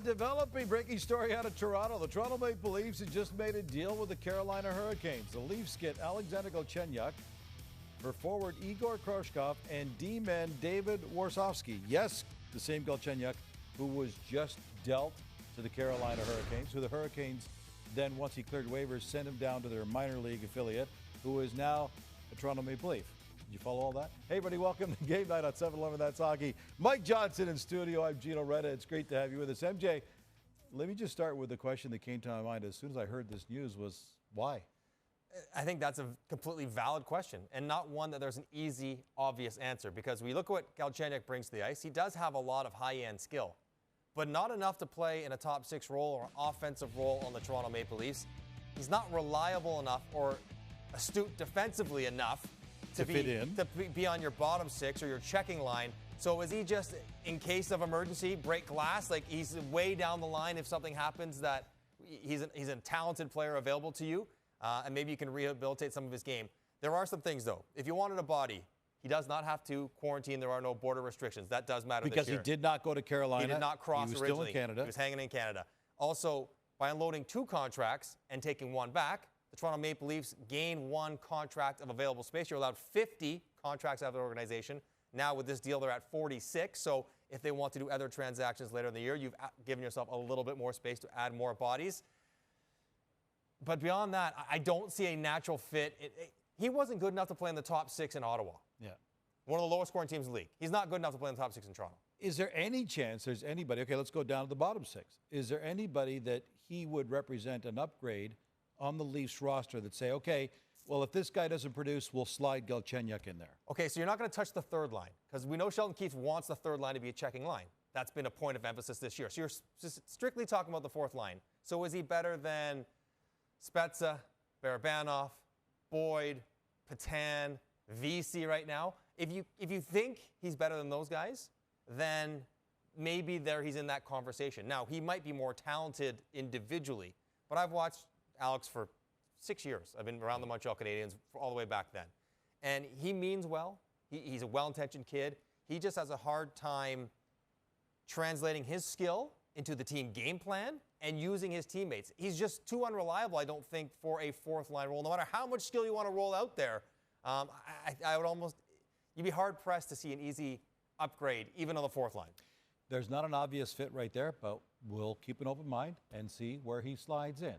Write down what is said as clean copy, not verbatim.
Developing breaking story out of Toronto. The Toronto Maple Leafs have just made a deal with the Carolina Hurricanes. The Leafs get Alex Galchenyuk for forward Egor Korshkov and D-man David Warsofsky. Yes, the same Galchenyuk who was just dealt to the Carolina Hurricanes, who the Hurricanes then, once he cleared waivers, sent him down to their minor league affiliate, who is now a Toronto Maple Leaf. Did you follow all that? Hey, everybody, welcome to Game Night on 7-Eleven. That's hockey. Mike Johnson in studio. I'm Gino Reda. It's great to have you with us. MJ, let me just start with the question that came to my mind as soon as I heard this news was, why? I think that's a completely valid question and not one that there's an easy, obvious answer, because we look at what Galchenyuk brings to the ice. He does have a lot of high-end skill, but not enough to play in a top six role or offensive role on the Toronto Maple Leafs. He's not reliable enough or astute defensively enough to be on your bottom six or your checking line. So is he just, in case of emergency, break glass? Like he's way down the line if something happens that he's a talented player available to you, and maybe you can rehabilitate some of his game. There are some things, though. If you wanted a body, he does not have to quarantine. There are no border restrictions. That does matter because this year. He did not go to Carolina. He did not cross originally. He was still in Canada. He was hanging in Canada. Also, by unloading two contracts and taking one back, the Toronto Maple Leafs gain one contract of available space. You're allowed 50 contracts out of the organization. Now with this deal, they're at 46. So if they want to do other transactions later in the year, you've given yourself a little bit more space to add more bodies. But beyond that, I don't see a natural fit. He wasn't good enough to play in the top six in Ottawa. Yeah. One of the lowest scoring teams in the league. He's not good enough to play in the top six in Toronto. Is there any chance there's anybody, okay, let's go down to the bottom six. Is there anybody that he would represent an upgrade on the Leafs roster that say, okay, well, if this guy doesn't produce, we'll slide Galchenyuk in there? Okay, so you're not going to touch the third line because we know Sheldon Keefe wants the third line to be a checking line. That's been a point of emphasis this year. So you're just strictly talking about the fourth line. So is he better than Spezza, Barabanov, Boyd, Patan, VC right now? If you think he's better than those guys, then maybe he's in that conversation. Now, he might be more talented individually, but I've watched Alex for 6 years. I've been around the Montreal Canadiens all the way back then. And he means well. He's a well-intentioned kid. He just has a hard time translating his skill into the team game plan and using his teammates. He's just too unreliable, I don't think, for a fourth-line role. No matter how much skill you want to roll out there, I would almost, you'd be hard-pressed to see an easy upgrade, even on the fourth line. There's not an obvious fit right there, but we'll keep an open mind and see where he slides in.